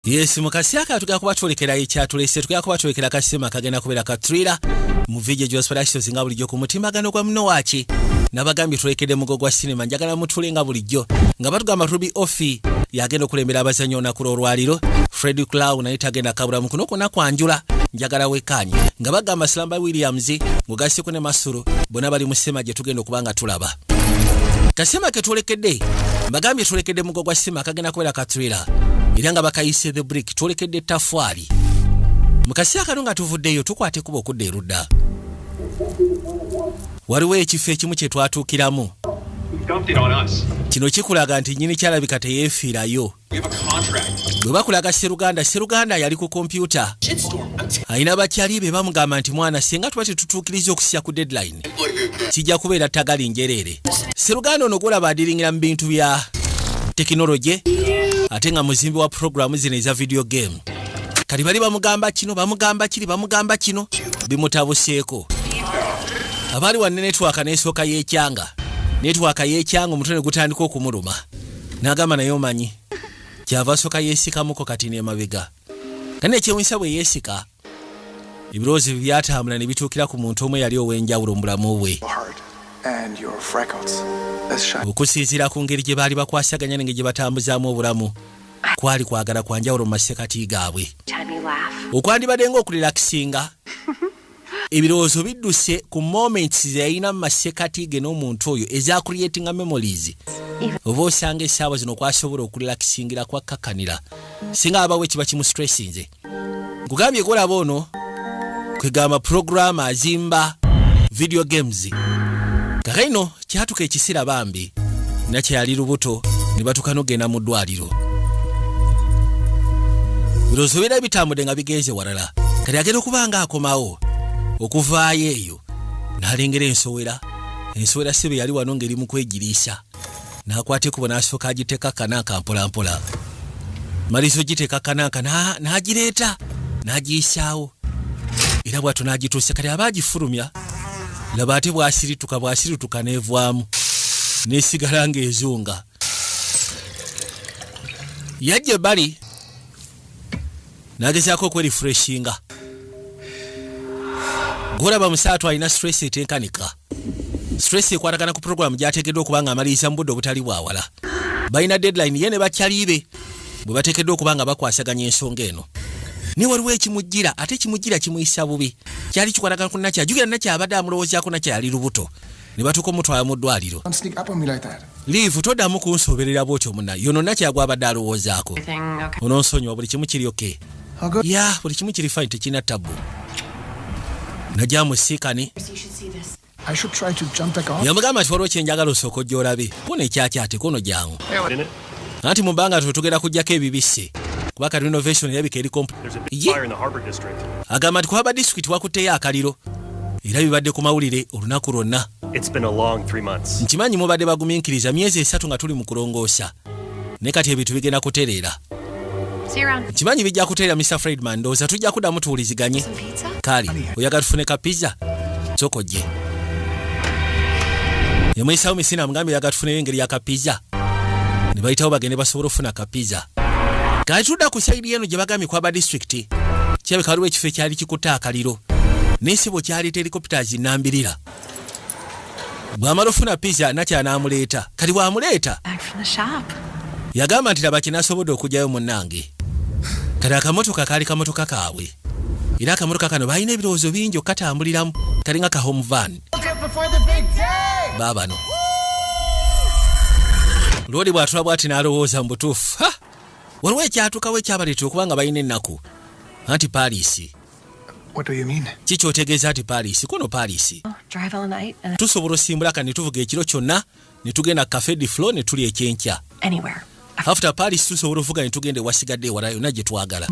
Yes, mukasiaka tuga kubatolekera ekyatulese tuga kubatolekera kasema kagenda kubera ka thriller mu video jo special singa bulijjo ku mutimagano kwa mno wachi nabagambye tulekede mugo gwa cinema njagala mutulenga bulijjo nga batugamba Ruby Offi yagenda okulembera abazanyo na kulo olwaliro Freddy Clown naita agenda kabula mukuno kona kwanjula njagala wekanye nga bagamba Slamba Williams ngugasi kune Masuru bona bali musema je tugenda okubanga tulaba kasema ke tulekedde mbagambye tulekedde mugo gwa cinema kagenda kubera ka thriller iranga bakayise the brick tulekedde tafwali mukasi akalunga tuvuddeyo tukwate kubo kudde rudda waliwo ekifo ekimu kye twatuukiramu kino kikulaga nti nyini kyalabika teyeefiirayo bwe bakulaga Seruganda yali ku kompyuta ayina bakyali be bamugamba nti mwana singa tuba tetutuukiriza okusya ku deadline kijja kubeera tagali njereere Seruganda ono golaba adiringira mu bintu bya tekinologi ate nga muzimbi wa programu zino eza video game kali bali bamugamba kino bimutabuseeko abali wa network n'esooka y'ekyanga omutone gutandika okumuluma n'agamba naye omanyi kyava sooka yeesikamuko kati n'emabega kane ekyewunyisa bwe yeesika ebirowoozo byatambula ne bituukira ku muntu omu eyali ow'enjawulo mu bulamu bwe okusinziira ku ngeri gye baali bakwasaganya n'engeri gye batambuzaamu obulamu kwali kwagala kwa njawulo mu masekati gaabwe okwandibadde ng'okurelakisinga ebirowoozo bidduse ku moments ze yalina mu masekati ge n'omuntu oyo eza creating memories oba osanga essaawa zino kwasobola okurelakisingira kwakkakanira singa abawo ekiba kimu stressinze nkugambye golaba ono kwegamba program azimba video games kakaino kyatuka ekisira bambi nakyali lubuto ne batuuka n'ogenda mu ddwaliro birowoozo bira bitambudde nga bigenze walala kati agenda okuba nga akomawo okuvaayo eyo n'alengera ensowera sibe yali wano ngeri mu kwegiriisa n'akwata ekubo n'asooka agiteeka kananka mpolampola maliso giteeka kananka n'agireeta n'agiyisaawo era bw'atyo n'agituusa kati aba agifulumya laba ate bw'asirituka n'evaamu n'esigala ng'ezunga yajja ebbali n'agezaako okwerefreshinga golaba musaatu alina stress etenkanika stress ekwatagana ku programu gyateekeddwa okuba nga amaliriza mu budde obutali bwawala balina deadline ye ne bakyalibe bwe bateekeddwa okuba nga bakwasaganya ensonga eno ne waliwo ekimujjira ate ekimujjira kimuyisa bubi kyali kikwatagana ku nakyo ajukira nakyo abadde amulowoozaako nakyo yali lubuto ne batuuka omutwala mu ddwaliro liivu toddamu kunsoberera bwotyo munna yono nakyo agwabadde alowoozaako ononsonyiwa buli kimu kiri oke ya buli kimu kiri fine tekirina tabu najja musiikani yamugamba nti waliwo kyenjagala osooka ojja olabe pona ekyakyate kono jangu anti mu bbanga tugenda kujjako ebibisse kuba kati renovation erabika eri agamba nti kuba disitulikiti wakutteyo akaliro era bibadde ku mawulire olunaku lwonna nkimanyi mubadde bagumiikiriza myezi 3 nga tuli mu kulongoosa naye kati ebintu bigenda kutereera nkimanyi bijja kutereera Mr. Friedman ndowooza tujja kuddamu tuwuliziganye kali oyagala tufune ka pizza sokojje yamwesawo misina amugambye oyagala tufuneyo engeri ya kapizza ne bayitawo bagende basobole okufuna kapizza kati tudda ku sayidi eno gye bagambye kwaba disitulikiti kirabika waliwo ekifo ekyali kikutte akaliro n'esibo kyaleeta helicopters nnambirira bw'amala ofuna pizza nakyo anaamuleeta kati bw'amuleeta yagamba nti laba kinaasobodde okugyayo munnange kati akamotoka kaali kamotoka kaabwe era akamotoka kano balina ebirowoozo bingi okatambuliramu kalinga ka home van baabano loodi bw'atula bw'ati n'alowooza mu butuufu waliwo ekyatuukawo ekyabaleetera okuba nga balina ennaku anti Paris kikyotegeeza nti Paris kono Paris tusobola osimbula kati ne tuvuga ekiro kyonna ne tugenda cafe de flow ne tuli ekyenkya after Paris tusobola ovuga ne tugenda ewasigadde ewala yonna gye twagala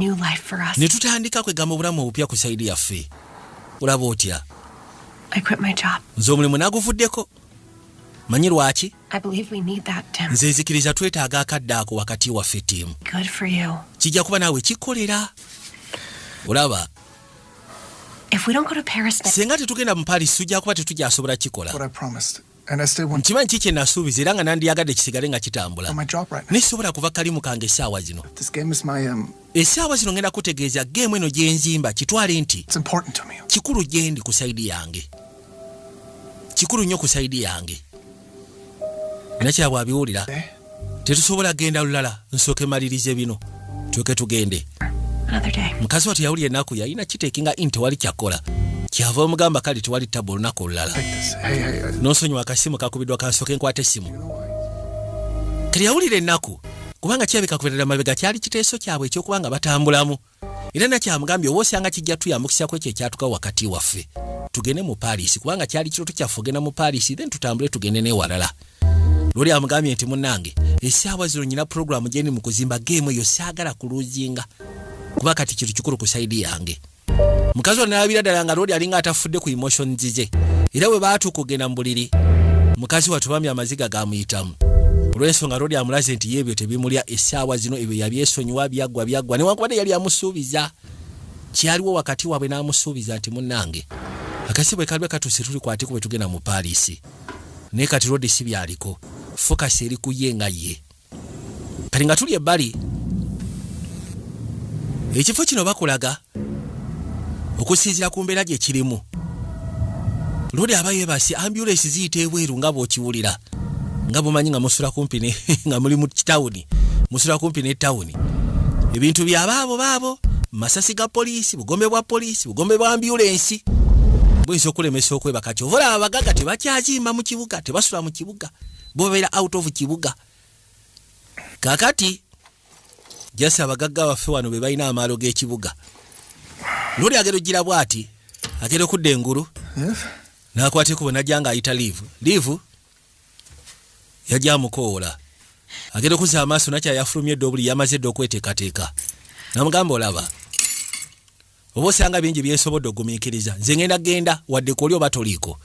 ne tutandika kwegamba obulamu obupya ku sayidi yaffe olaba otya nze omulimu naguvuddeko manyi lwaki nze nzikiriza twetaaga akadde ako wakati waffe ttiimu kijja kuba naawe kikolera olaba senga tetugenda mu Paris tujja kuba tetujja asobola kikola nkimanyi kiki nasuubiza era nga nandiyagadde kisigale nga kitambula nesobola kuva kalimu kange essaawa zino essaawa zino ngenda kutegeeza geemu eno gyenzimba kitwale nti kikulu gyendi ku saidi yange, kikulu nnyo ku saidi yange. Nakyala bwabiwulira tetusobola genda lulala nsooke malirize bino tuke tugende. Mukazi watu yawulira ennaku yalina kiteekinga in tewali kyakola kyava omugamba kale tewali tabba olunaku olulala n'onsonyiwa akasimu kakubiddwa kansooke nkwata essimu kale yawulira ennaku kubanga kirabika kubeerera mabega kyali kiteeso kyabwe ekyokuba nga batambulamu era nakyamugambye oba osanga kijja tuyambukisako ekyo ekyatuka wakati waffe tugende mu Paris kubanga kyali kiroto kyaffe ogenda mu Paris then tutambule tugende n'ewalala. Lori amugambye nti munnange essaawa zino nyina programu gyendi mu kuzimba geemu eyo saagala kuluzinga kuba kati kintu kikulu ku saidi yange. Mukazi wa nalabira ddala nga Lori alinga atafudde ku emotions ze era bwe baatuuka okugenda mu buliri mukazi wa tubamya amaziga gaamuyitamu olw'ensonga Lori amulaze nti yeebyo tebimulya essaawa zino ebyo yabyesonyiwa byaggwa newankubadde yali amusuubiza kyaliwo wakati waabwe n'amusuubiza nti munnange akasi bwe kalibwe katuuse tulikwatiko bwe tugenda mu Paris naye kati Lodi si byaliko focus eri ku ye nga ye kati nga tuli ebbali ekifo kino bakulaga okusinziira ku mbeera gye kirimu. Lodi aba yeebase ambulance ziyita ebweru nga bw'okiwulira nga bumanyi nga musula kumpi nga muli mu kitawuni musula kumpi ne tawuni ebintu baabo masasi ga poliisi bugombe bwa poliisi bugombe bwa ambulance bwinza okulemesa okwebaka kati ovola abagaga tebakyazimba mu kibuga tebasula mu kibuga bobeera out of kibuga kakati jasa abagaga baffe wano be balina amaalo g'ekibuga. Lodi agero gira bwati agero kudda engulu nakwate kubona janga ayita live yajja mukoola agero kuza amaaso nakya yafulumye edobuli yamaze ddo okweteekateeka namugamba olaba oba osanga bingi byensobodde ogumiikiriza nze ngenda genda wadde koli oba toliiko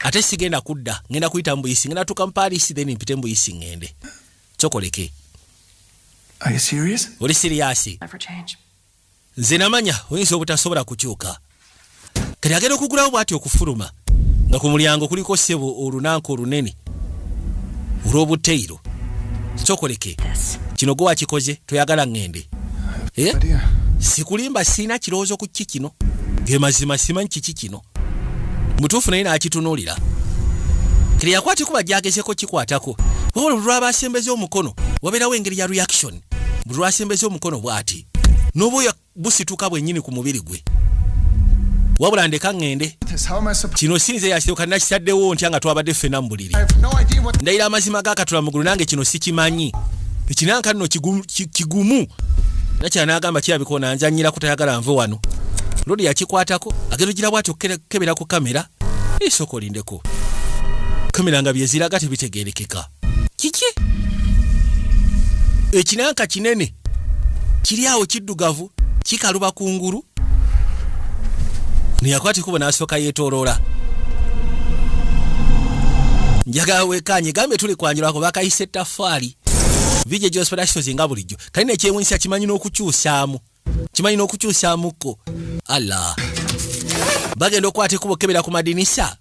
ate sigenda kudda ngenda kuyita mbuyisi ngenda tuka mu Paris then mpite mbuyisi ngende kyokoleke. Oli siriyasi? Nze namanya oyinza obutasobola kukyuka kati agenda okugulawo bw'ati okufuluma nga ku mulyango kuliko ssebo olunanka olunene olw'obuteyiro kyokoleke kino gwe wakikoze toyagala ngende sikulimba sina kirowoozo ku kiki kino ge mazima simanyi kiki kino mutuufu naye n'akitunuulira kiri yakwate kuba gyagezeko kikwatako wabula buli lw'abasembeze omukono wabeerawo engeri ya reaction buli lw'asembeze omukono bw'ati n'obwoya busituka bwennyini ku mubiri gwe wabula ndeka ngende kino sinze yasooka nakisaddewo ntya nga twabadde ffenna mu buliri ndayira amazima g'akatula mugulu nange kino sikimanyi ekinanka nno kigumu nakyala n'agamba kirabikona nzanyira kutayagala nve wano. Lodi yakikwatako agero gira bwati okukebera ku kamera esoko lindeko kamera nga byeziraga tebitegerekeka kiki ekinanka kinene kiri awo kiddugavu kikaluba kunguru niyakwati kubo n'asooka yeetooloola njagala wekanye gambe tuli kwanjirwako bakayise ettaffaali vije gy'ospedasitozi nga bulijjo kali nekyewunyisa kimanyi n'okukyusaamuko Allah bagenda okwate kubo kebera ku madinisa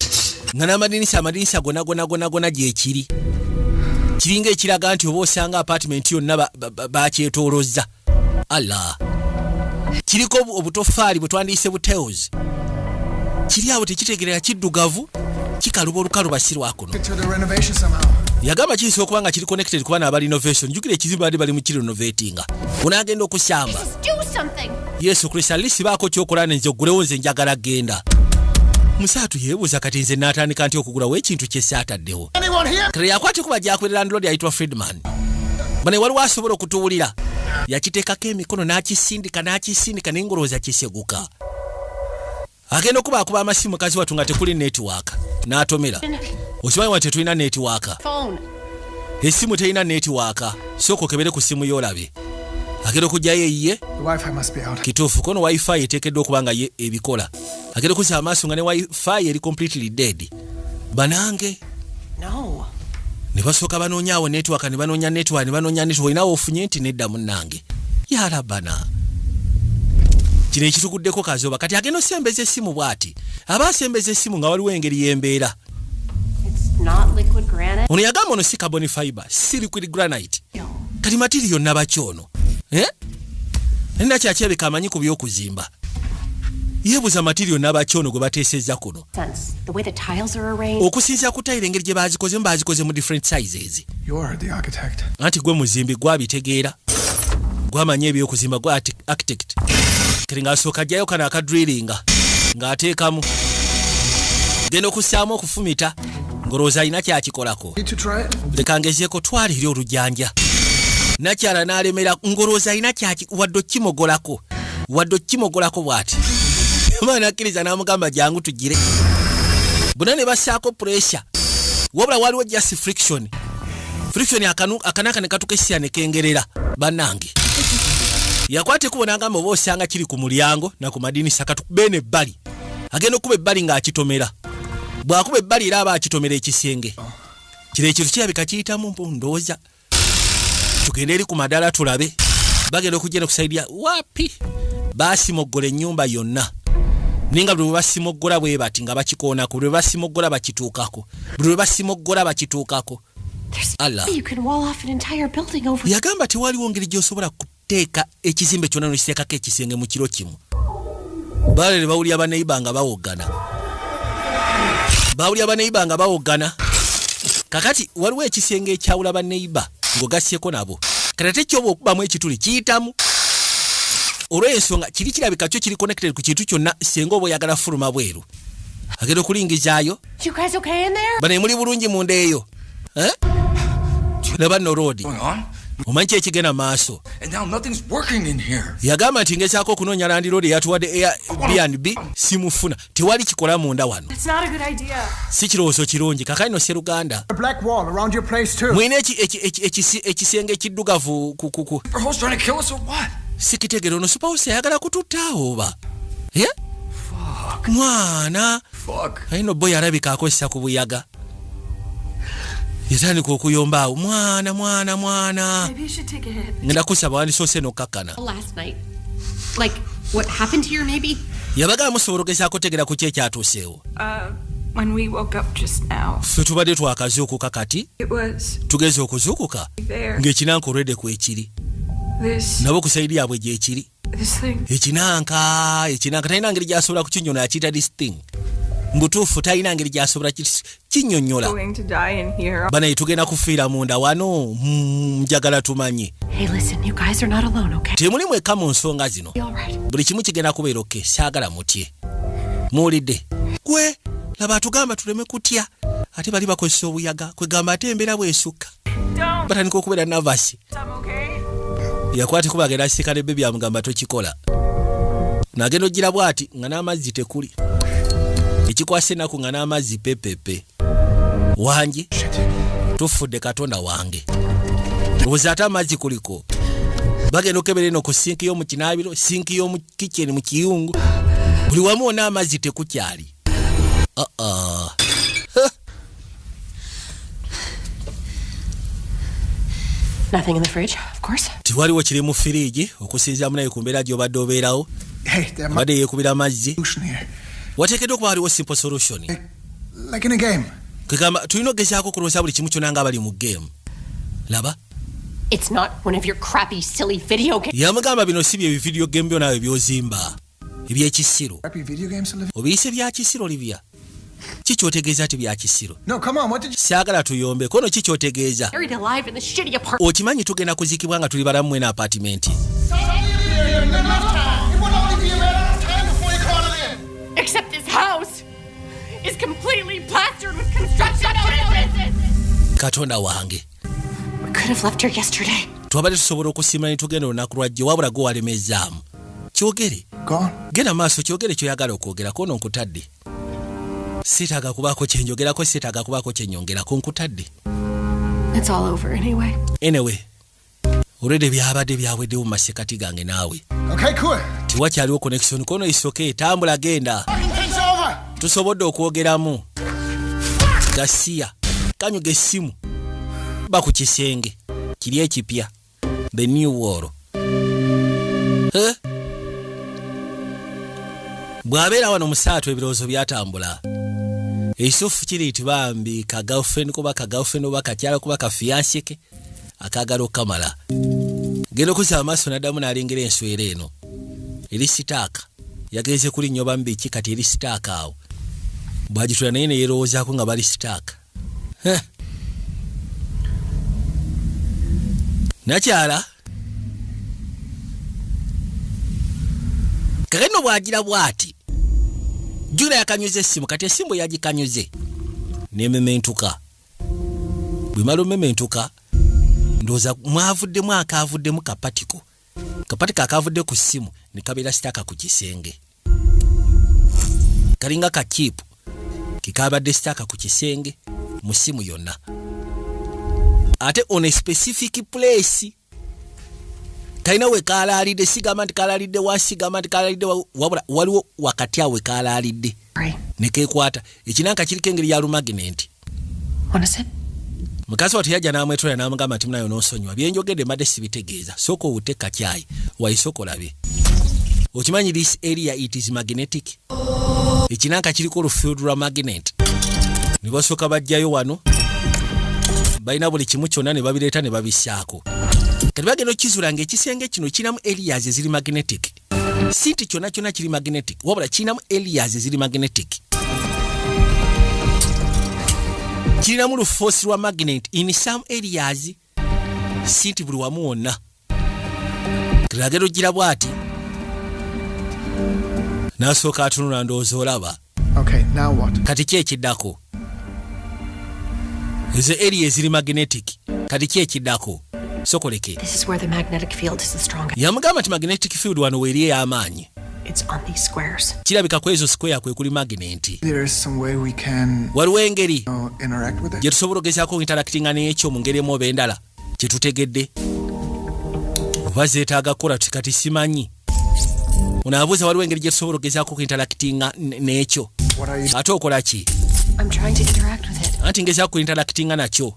nga n'amadinisa gonna gyekiri kiringa ekiraga nti oba osanga apartment yonna bakyetoolozza Allah kiriko obutoffaali bwe twandiyise buteos kiri awo tekitegerera kiddugavu kikaluba olukalu basirwako yagamba kiyinza okuba nga kiri connected kuba n'aba renovation njukira ekizimba bali mu kirenovatinga onaagenda okusamba Yesu Kristo alisi baako kyokola nenze ogulewo nze njagala genda musaatu yeebuuza kati nze n'atandika nti okugulawo ekintu kye saataddewo kale yakwate kuba gyakwerera landlord ayitwa Friedman bane waliwo asobola okutuwulira yakiteekako emikono n'akisindika n'engolooza kiseguka agenda okuba amasimu mukazi watu nga tekuli network n'atomera okimanyi wate tulina network esimu terina network sooka okebere ku simu y'olabe agenda okujjayo eyiye kituufu kono wifi eteekeddwa okuba nga ye ebikola agenda okuza amaaso nga ne wifi eri completely dead banange ne basooka banoonyaawo network ne banoonya network olinawo ofunye nti nedda munnange yarabana kino ekituguddeko kazoba kati agenda osembeza essimu bw'ati aba asembeza essimu nga waliwo engeri y'embeera not liquid granite. Ono yagamba ono si carbon fiber, si liquid granite. Kati material nabakyono. Nina kyakyebeka amanyi ku by'okuzimba. Yebuza material nabakyono gwe bateesezza kuno. The way the tiles are arranged. Okusinziira ku tayiro engeri gye baazikoze mu different sizes. You are the architect. Anti gwe muzimbi gwabitegeera. Gwamanya ebyokuzimba gwa architect. Kati ng'asooka ajjayo kana akadrillinga ng'ateekamu. Genda okussaamu okufumita ng'olowooza alina kyakikolako. Leka ngezeeko twalire olujjanja. Nakyala n'alemera ng'olowooza alina wadde okkimogolako bw'ati. Omwana akkiriza n'amugamba jangu tugire. Bonna ne bassaako pressure. Wabula waliwo just friction. Friction akanaka ne katukessia ne kengerera bannange. Yakwate kubona ngamba oba osanga kiri ku mulyango na ku madinisa katukube n'ebbali. Agenda okuba ebbali ng'akitomera. Bw'akuba ebbali era aba akitomera ekisenge. Kiro ekintu kirabika kiyitamu ndowooza. Tugende eri ku madala tulabe. Bagenda okugenda kusaidia wapi? Baasimoggola ennyumba yonna. Ninga bwe basimoggola bwe bati nga bakikoonako, bwe basimoggola bakituukako, bwe basimoggola bakituukako. Allah. You can wall off an entire building over. Yagamba tewaliwo ngeri gy'osobola kuteeka ekizimbe kyonna n'okiseekako ekisenge mu kiro kimu. Balere bawulira baneiba nga bawoggana. Kakati waliwo ekisenge ekyawula baneiba ng'ogasseko nabo. Kati ate ky'oba okubamu ekituli kiyitamu. Olw'ensonga kiri kirabika kyo kiri connected ku kintu kyonna senga oba oyagala fuluma bweru. Agenda okulingizaayo. You guys okay in there? Bane muli bulungi munda eyo. Laba no road. Omanyi ki ekigenda maaso. Yagamba nti ngezaako okunoonya Land Road yatuwadde Airbnb simufuna. Tewali kikola munda wano. Si kirowoozo kirungi. Kakati no Sseruganda. Mwine ekisenge ekiddugavu kukuku. Sikitegere ono suppose ayagala kututta oba. Mwana. Ayino boy alabika akozesa ku buyaga. Yatandika okuyomba awo. Mwana. Maybe you should take a hit. Ngenda kusaba wandisoose n'okkakana. Last night. Like, what happened here maybe? Yabagala musobola ogezaako otegeera ku ki ekyatuuseewo. When we woke up just now. Ffe tubadde twakazuukuka kati. It was Tugeze okuzuukuka. Ng'ekinanka olwedde kwekiri. Nabo kusaidia yabwe gyekiri. Ekinanka talina ngeri gy'asobola kukinyonnyola akiyita this thing. Mbutuufu talina ngeri gy'asobola kinyonnyola. Banaye tugenda kufiira munda wano njagala tumanye. Hey, listen, you guys are not alone, okay? Temuli mwekka mu nsonga zino. Buli kimu kigenda kubeera oke, saagala mutye. Muwulidde? Gwe laba atugamba tuleme kutya. Ate bali bakozesa obuyaga. Kwegamba ate embeera bw'esukka. Batandika okubeera nervous. Yakwate kuba agenda asika ne bebi amugamba tokikola. Nagenda ogira bwati nga n'amazzi tekuli. Ekikwasa ennaku nga n'amazzi pepepe. Wange tufudde Katonda wange. Lowooza ate amazzi kuliko. Bagenda okebera eno ku sinki y'omu kinaabiro, sinki y'omu kitchen mu kiyungu. Buli wamu wonna amazzi tekukyali. Nothing in the fridge, of course. Tiwaliwo kiri mu firiji okusinziira munaye ku mbeera gy'obadde obeerawo. Badde yeekubira amazzi. Wateekeddwa okuba waliwo simple solution. Like in a game. Kagamba tulina okugezaako okulowooza buli kimu kyonna nga bali mu game. Laba. It's not one of your crappy, silly video games. Yamugamba bino si bye video game byonna by'ozimba. Eby'ekisiro. Obiyise bya kisiro Olivia. Kikyotegeeza ati bya kisiro. No, come on, what did you... Saagala tuyombe. Kono kikyotegeeza. Buried alive in the shitty apartment. Okimanyi tugenda kuzikibwa nga tuli balamu mwena apartment. Except this house is completely plastered with construction notices. Katonda wange. We could have left here yesterday. Twabadde tusobola okusiima ne tugenda olunaku lwajjo wabula gwe walemezaamu. Kyogere. Genda maaso kyogere kyoyagala okwogera kono nkutadde. Sitaaga kubaako kyenjogerako, sitaaga kubaako kyenyongerako nkutadde. It's all over anyway. Anyway. Olwedde byabadde byaweddewo mu masekati gange naawe. Okay, cool. Tiwakyaliwo connection kono isoke tambula genda. Tusobodde okwogeramu. Gasiya. Kanyuga essimu. Ba ku kisenge. Kiri ekipya. The new war. Bw'abeera wano mu ssaato ebirowoozo byatambula. Isufu kiriti bambi ka girlfriend kuba ka girlfriend oba kakyala kuba ka fiancé ke akagalo kamala. Gero kusa amaso nadamu nalengera enswere eno. Eri sitaaka. Yageze kuli nyoba mbiki kati eri sitaaka awo. Bwajitula naye ne yerowooza ko nga bali sitaaka. Nakyala kageno bwagira bwati Jula yakanyuze simu kati esimu yagikanyuze nemementuka bwimalo mementuka ndoza mwavudde mwaka avudde mu kapatiko akavudde ku simu nikabira sitaka ku kisenge kalinga kakipu kikabadde sitaka ku kisenge mu simu yonna ate on a specific place kaina we kalalide sigama kalalide wasigama kalalide wabula waliwo wakati awe kalalide nekekwata ekinanka kirike ngeri ya magnet. What is it? Mukazi watu yaja namwetola namugamba ati munayo nosonywa byenjogedde madde sibitegeeza soko uteka chai waisoko labe okimanyi this area it is magnetic ekinanka kiriko lufield lwa magnet nibasoka bajjayo wano baina buli kimu kyonna ne babireeta ne babishaako kati bagenda kizula ng'ekisenge kino kinamu areas eziri magnetic sinti kyonna kyonna kiri magnetic wabula kinamu areas eziri magnetic kirinamu luforce lwa magnet in some areas sinti buli wamu wonna kiragero gira bwati nasooka atunula ndowooza olaba Okay, now what? kati ki ekiddako ezo area eziri magnetic kati ki ekiddako sokoleke. This is where the magnetic field is the strongest. Yamugamba ti magnetic field wano weeriye y'amaanyi. It's on these squares. Kirabika ku ezo square kwe kuli magnet. There is some way we can waliwo engeri interact with it. gye tusobola ogezaako interactinga n'ekyo mu ngeri emu oba endala kye tutegedde oba zeetaaga kukola kati simanyi onaabuuza waliwo engeri gye tusobola ogezaako interactinga n'ekyo ate okola ki? I'm trying to interact with it. Anti ngezaako interactinga nakyo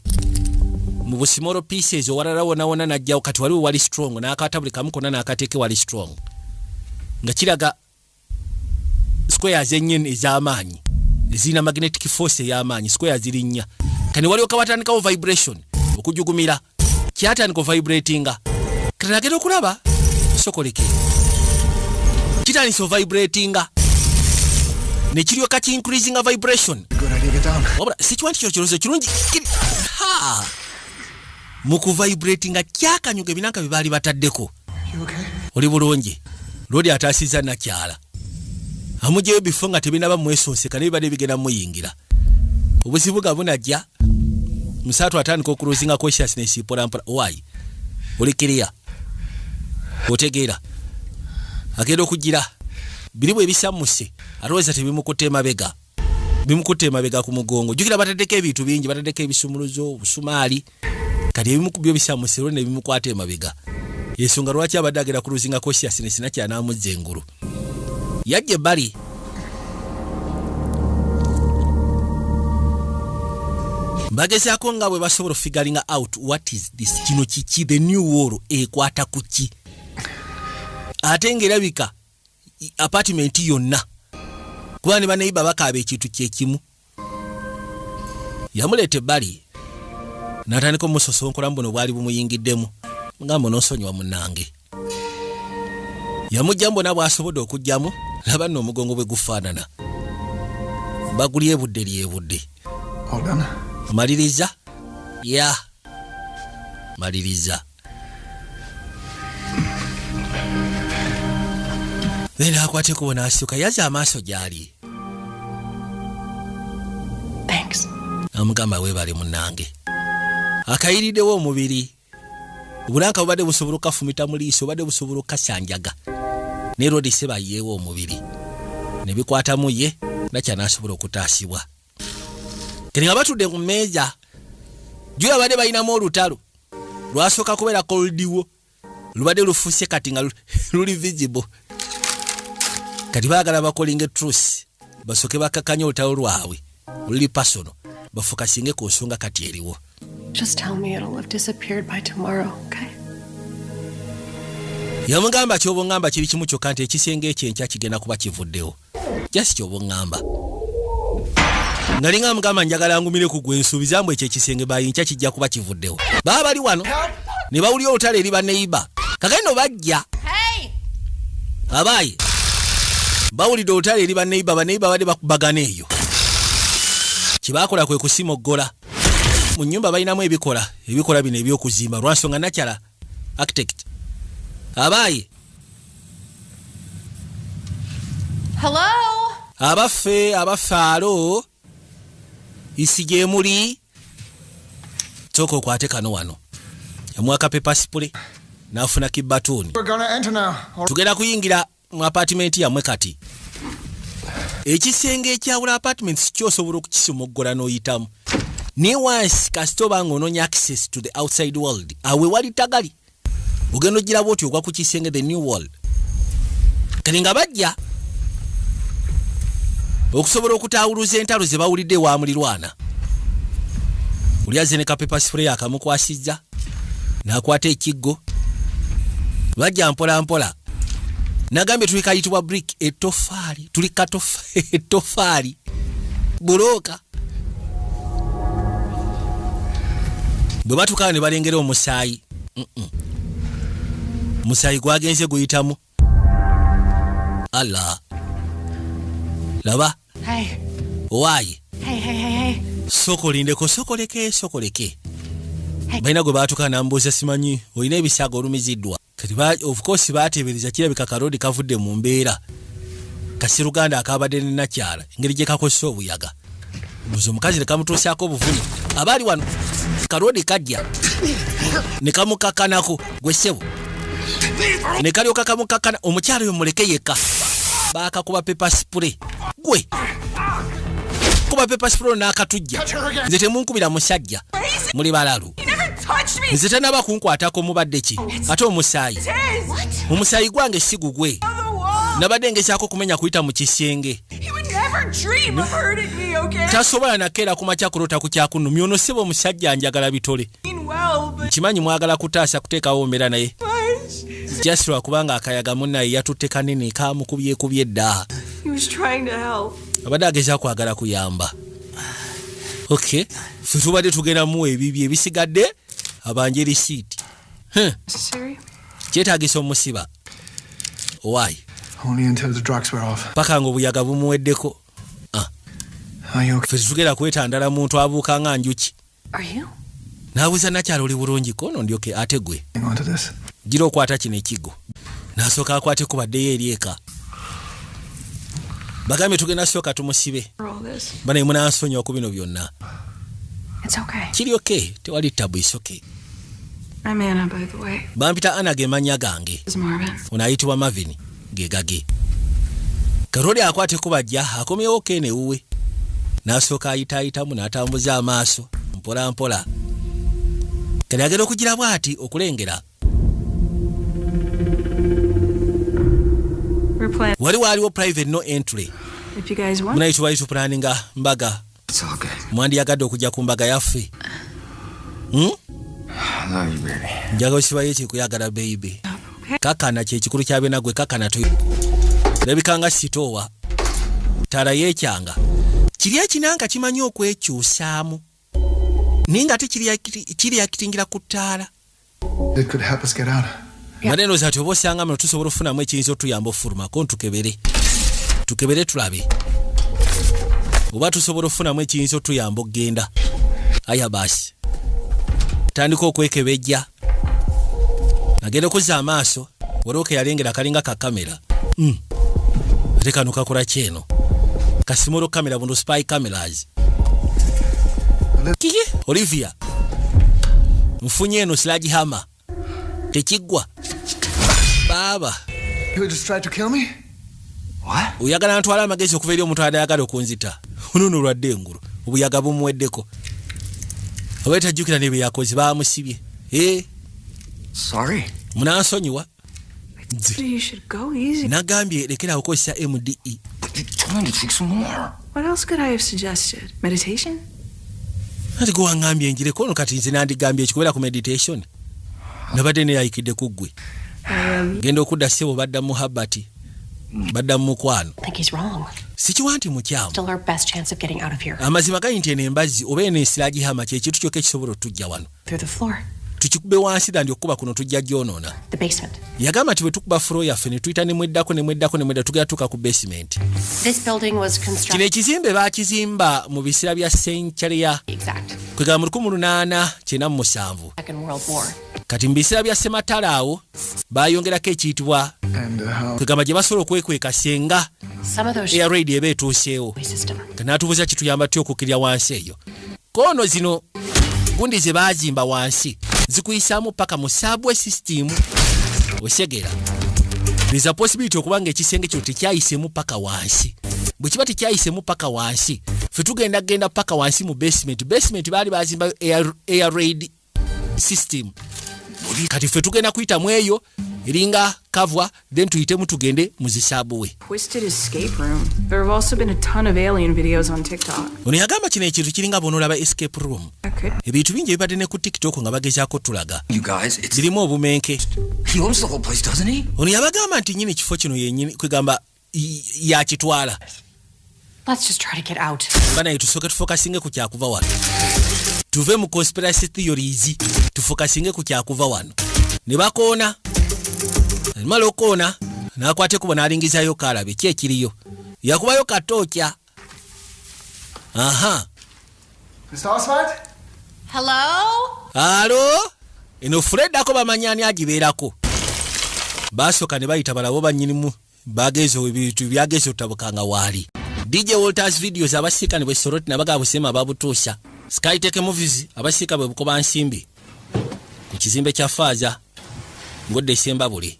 mu busimolo pieces owalala wona najjawo kati waliwo wali strong n'akata buli kamu konna n'akateeke wali strong nga kiraga squares ennyini ez'amaanyi ezirina magnetic force ey'amaanyi squares ziri nnya kani waliwo kawatandikawo vibration okujugumira kyatandika vibratinga kiragera okulaba sokoleke kitandisa vibratinga ne kiryoka ki increasing vibration. Good idea, get down. Wabula sikiwanti kyo kirozo kirungi ha mu kuvibratinga kyakanyuga ebinanka bye baali bataddeko. You okay? Oli bulungi lodi ataasiza nakyala amugyeyo bifo nga tebinaba mwesonseka nebibadde bigenda muyingira obuzibuga bunajja musatu atandika okuruzinga consciousness polampola why oli clear otegeera agenda okugira biribu ebisamuse alowooza tebimukutte emabega ku mugongo jukira bataddeko ebintu bingi bataddeko ebisumuluzo obusumaali kati ebimu ku byo bisamuse olwo ne bimukwata emabega yensonga lwaki abadde agenda kuruzinga consciousness nakya n'amuzza engulu yajja ebbali bagezaako nga bwe basobola figuring out what is this kino kiki the new war ekwata ku ki ate ng'erabika apartment yonna kuba ne baneiba bakaaba ekintu kyekimu yamuleeta ebbali n'atandika omusosonkola mbuno bwali bumuyingiddemu ngamba n'osonyiwa munnange yamujja mbona bw'asobodde okujjamu laba nno omugongo bwe gufaanana baguli lyebudde All done. maliriza ya maliriza then akwate kubona asituka yaza amaaso gyali Thanks. amugamba weebale munnange akayiriddewo omubiri obulanka bubadde busobola okafumita mu liiso obadde busobola okasanjaga ne rodi sebayeewo omubiri ne bikwatamu ye nakya n'asobola okutaasibwa kati nga batudde ku mmeeza jula badde balinamu olutalo lwasooka kubeera koldiwo lubadde lufuuse kati nga luli visible kati baagala bakolinga truth basooke bakakanya olutalo lwabwe oluli personal bafokasinge ku nsonga kati eriwo. Just tell me it'll have disappeared by tomorrow, okay? Yamugamba ky'obongamba kiri kimu kyokka nti ekisenge ekyenkya kigenda kuba kivuddewo. Just ky'obongamba. ngalinga mugamba njagala ngumire ku gwe nsuubiza mbu ekyo ekisenge bayinkya kijja kuba kivuddewo baba bali wano ne bawulira olutalo eri baneiba kagendo bajja abaye bawulidde olutalo eri baneiba badde bakubagana eyo kyebakola kwe kusimoggola mu nnyumba balinamu ebikola bino ebyokuzimba lwansonga nakyala architect abaye Hello? abafaalo isi gye muli sooka okwate kano wano yamwaka pepasipule n'afuna kibbatuuni tugenda kuyingira mu apartment yammwe kati ekisenge ekyawula apartments kyosobola okukisomoggola n'oyitamu naye wansi kasita oba ng'onoonya access to the outside world awe wali tagali ogenda ogiraba oti ogwa ku kisenge the new world kati nga bajja okusobola okutaawuluza entalo ze bawulidde wa mulirwana oli azze ne kapepasipule akamukwasizza n'akwata ekiggo bajja mpola mpola nagambye tuli kayitibwa brick ettofaali tuli ettofaali bulooka bwe batukawo ne balengera omusaayi musaayi gwagenze guyitamu Allah laba owaaye sokoleke balina gwe baatuka nambuuza simanyi olina ebisaaga olumiziddwa kati of course baateebereza kirabika kalodi kavudde mu mbeera kasiruganda akabadde ne nakyala engeri gye kakozesa obuyaga mbuzi omukazi ne kamutuusaako obuvunyi abaali wano kalodi kajja ne kamukakanako gwe ssebo ne kalyoka kamukakana omukyala oyo muleke yekka baakakuba pepasipule gwe kuba pepasipule n'akatujja nze temunkubira musajja muli balalu nze tanaba kunkwatako mubadde ki ate omusaayi omusaayi gwange si gugwe nabadde ngezaako kumenya kuyita mu kisenge tasobola nakeera ku makya kulota ku kyakunumya ono seba omusajja njagala bitole nkimanyi mwagala kutaasa kuteekawo mbeera naye jasirwa kubanga akayaga munnaye yatutte kanene kamukubyekubye dda abadde ageza kwagala kuyamba okay ffe tubadde tugendamu ebibyo ebisigadde abanje risiiti kyetaagisa omusiba owaayi paka nga obuyaga bumuweddeko ffe tetugenda kwetandala muntu abuuka nga njuki n'abuuza nakyala oli bulungi kono ndyoke ate gwe gira okwata kino ekigo n'asooka akwate ku baddeyo eri eka bagambye tugenda sooka tumusibe banaye munansonyiwa ku bino byonna kiri oke tewali tabu isoke bampita Ana ge mannya gange ono ayitibwa Marvin ge gage Karoli akwate ku bajja akomyewo kene uwe n'asooka ayitaayitamu n'atambuza amaaso mpola mpola kale agenda okugira bw'ati okulengera wali waaliwo private no entry munayitibwa planninga mbaga mwandiyagadde okujja ku mbaga yaffe njaga osibayo ekikuyagala baby kakana kyekikulu kyabe nagwe kakana labikanga sitoowa tala yekyanga kiri ekinanga kimanyi okwekyusaamu ninga tekiri yakitingira ku ttaala madeno zati oba osanga muno tusobola okufunamu ekiyinza otuyamba ofulumako tukebere tulabe oba tusobola okufunamu ekiyinza otuyamba okgenda aya basi tandika okwekebejja agenda okuzza amaaso olwoke yalengera kalinga ka kamera ate kano kakola kyeno kasimolo kamera buno spy cameras kiki Olivia mfunye eno sludge hammer tekigwa baba oyagala ntwala amagezi okuva eri omuntu adayagala okunzita onono olwadde engulu obuyaga bumuweddeko oba tajjukira ne bye yakoze baamusibye munansonyiwa nagambye lekera okukozesa MDE. What else could I have suggested? Meditation? Ati go ngambye njire kono kati nze nandigambye ekikubera ku meditation nabadde ne yayikidde kuggwe genda okudda sebo badda muhabbati badda mu mukwano I think he's wrong. sikiwa nti mukyamu Still our best chance of getting out of here. amazima gali nti eno embazzi oba eno ensira gihama kyekintu kyokka ekisobola otujja wano Through the floor. tukikube wansi dandi okuba kuno tujja gyonoona The basement. yagamba nti bwe tukuba furo yaffe ne tuyita nemweddako tugenda tuka ku basement. This building was kino constructed. ekizimbe baakizimba mu biseera bya century ya Exact. kwegamba mu 1897 Second World War. kati mu biseera bya sematala awo bayongerako ekiyitibwa And how? kwegamba gye basobola okwekweka senga Some of those air raid eba etuuseewo system. natubuuza kituyamba ty okukkirira wansi eyo kono zino gundi ze baazimba wansi zikuyisaamu paka mu subway system osegera there's a possibility okubanga ekisenge kyo tekyayisemu paka wansi bwe kiba tekyayisemu paka wansi fe tugenda paka wansi mu basement baali bazimba air raid system kati fe tugenda kuyitamu eyo eringa kavwa then tuyitemu tugende mu zisaabuwe. Twisted escape room. There have also been a ton of alien videos on TikTok. ono yagamba kino ekintu kiringa bonoolaba escape room ebintu bingi ebibadde ne ku tiktok nga bagezaako tulaga You guys, it's birimu obumenke he owns the whole place, doesn't he? ono yabagamba nti nyini kifo kino yenyini kwegamba yakitwala Let's just try to get out. banaye tusooke tufokasinge ku kyakuva wano tuve mu conspiracy theories tufokasinge ku kyakuva wano ne bakoona alimala okoona n'akwate kubo n'alingizayo kaalabe ki ekiriyo yakubayo katookya aha Mr. Oswald? Hello? alo eno Fred ako bamanyani agibeerako basooka ne bayita balabo bannyinimu bagezo ebintu byagezo otabukanga waali DJ Walters videos abasiika ne bwe soroti nabaga busema babutuusha Skytech movies abasiika bwe bukoba nsimbi ku kizimbe kya Faaza ngodde semba buli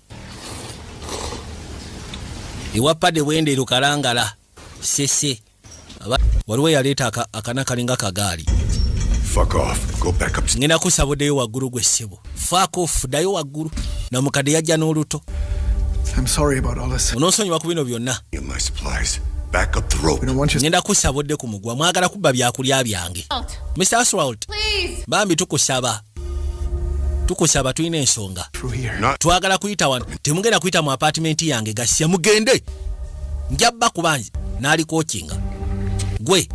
iwapade wendero kalangala sese waliwo yaleeta akana kalinga kagaali. Fuck off. Go back up. ngenda kusaboddeyo waggulu gwe ssebo fuck off dayo waggulu na mukadde yajja n'oluto I'm sorry about all this. onoosonyiwa ku bino byonna Get my supplies. Back up the rope. We don't want you. ngenda kusabodde ku mugwa mwagala kubba byakulya byange Out. Mr. Aswald Please. bambi tukusaba tulina ensonga Through here. Not twagala kuyita wano temugenda kuyita mu apartment yange gasya mugende njabba kubanzi n'alikookinga gwe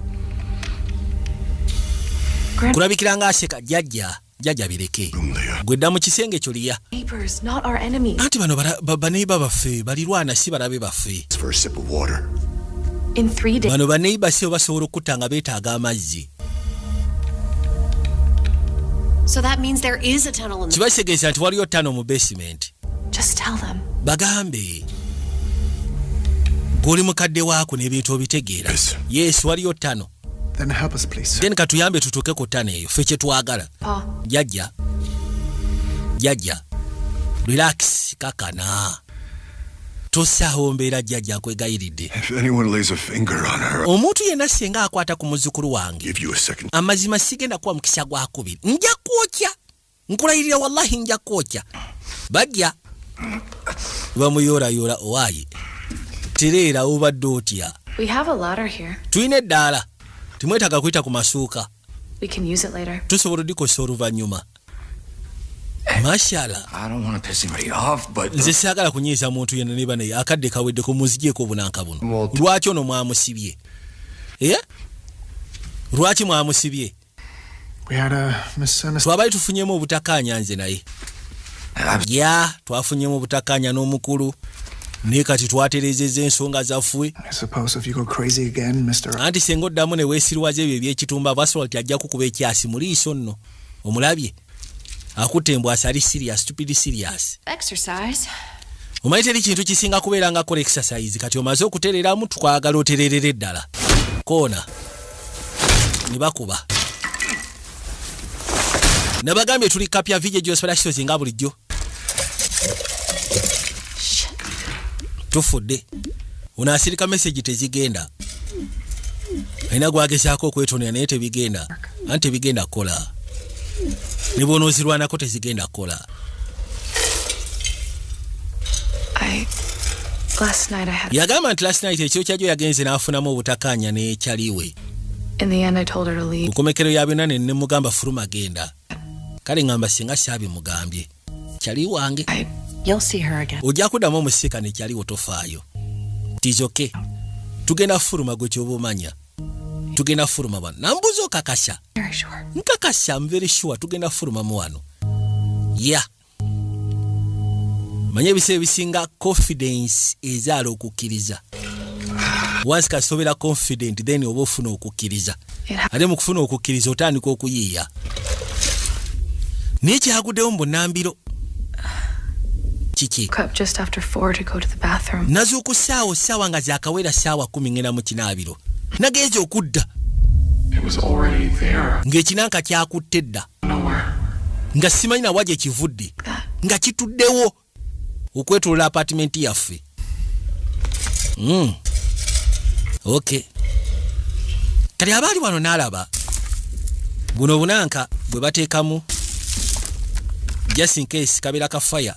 kulabikira ng'aseka jjajja bireke room there. gwe dda mu kisenge kyo liya Neighbors, not our enemy. anti bano baneiba baffe balirwana si balabe baffe For a sip of water. In 3 days. bano baneiba si basobola okutta nga beetaaga amazzi So that means there is a tunnel in the. kibategeeza nti waliyo ttano mu basement Just tell them. bagambe gweoli mukadde waako n'ebintu obitegeera Yes. yes waliyo ttano Then help us, please. then katuyambe tutuuke ku ttano eyo ffe kyetwagala Pa, jjajja relax kakana tosaawo mbeera jjajja nkwegayiridde If anyone lays a finger on her, I'll omuntu yenna singa akwata ku muzzukulu wange give you a second. amazima sigenda kuwa mukisa gwa kubiri nja kwokya nkulayirira wallahi nja kwokya bajja bamuyoolayoola owaayi tereera obadde otya we have a ladder here. tulina eddaala timwetaaga kuyita ku masuuka We can use it later. tusobola odikosa oluvannyuma mashala I don't want to piss anybody off, but nze siagala kunyiiza muntu yenna ne banaye akadde kaweddeko muzigyeko obunanka buno Well, lwaki ono mwamusibye lwaki mwamusibye We had a misunderstanding. twabaali tufunyemu obutakkaanya nze naye twafunyemu obutakkaanya n'omukulu naye kati twatereezezza ensonga zaffe I suppose if you go crazy again, Mr. anti senga oddamu ne weesirwaza ebyo ebyekitumba Aswald ajja kukuba ekyasi mu liiso nno omulabye akutte embwasi ali serious stupid serious Exercise. omanyi teri kintu kisinga kubeera nga kola exercise kati omaze okutereramu tukwagala otererera eddala koona ne bakuba nabagambye tuli kapya video specials nga bulijjo tufudde unaasirika message tezigenda alina gwagezaako okwetonera naye tebigenda anti tebigenda kukola ne bwonoozirwanako tezigenda kukola Last night I had. yagamba nti last night ekiro kyajjo yagenze n'afunamu obutakkaanya n'ekyaliwe In the end, I told her to leave. mukomekero ya byonna ne nemugamba fuluma genda kale ngamba singa saabimugambye kyali wange You'll see her again. ojja kuddamu omusika ne kyaliwo tofaayo tizoke tugenda fuluma gwe kyobumanya tugenda fuluma bano nambuzo kakasha Very sure. nkakasha I'm very sure tugenda fuluma mu wano yeah manye ebise bisinga confidence ezaala okukkiriza once kasobera confident then oba ofuna okukkiriza ate mu kufuna okukkiriza otandika okuyiiya naye kyaguddewo mu bunnambiro kiki Woke up just after 4 to go to the bathroom. nazuuku ssaawa nga zaakawera ssaawa 10 ngenda mu kinaabiro nagenze okudda It was already there. ng'ekinanka kyakutte dda Nowhere. nga simanyi nawa gye kivudde nga kituddewo okwetolola apartment yaffe okay kati abaali wano n'alaba buno bunanka bwe bateekamu just in case kabeera ka fire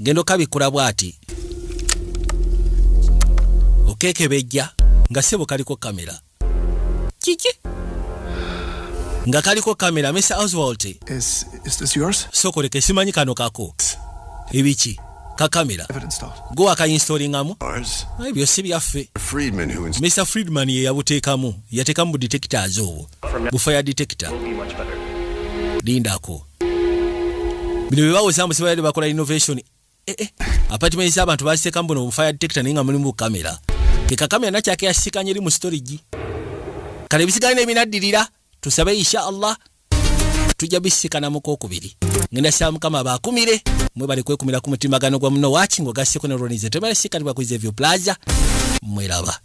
ngendo kabikula bwati okekebejja nga sebo kaliko kamera kiki nga kaliko kamera Mr. Oswald Is this yours? sokoleke simanyi kano kako ebiki ka kamera Have it installed. go akainstolingamu Ours? ebyo si byaffe Friedman who Mr. Friedman ye yabuteekamu yateekamu bu detectors obwo bu fire detector lindako bino bye bawozamu sibayade bakola innovation apartment z'abantu baziteekamu buno bu fire detector naye nga mulimu kamera ke kakamera nakyo akeyasikanye eri mu storage kale ebisigale n'ebinaddirira tusabe insha Allah tujja bisikana mu kokubiri ngenda sha mukama bakumire mwe bali kwekumira ku mutimagano gwa muno watching ogaseko ne ronize tebale sikanibwa ku Zevio Plaza mweraba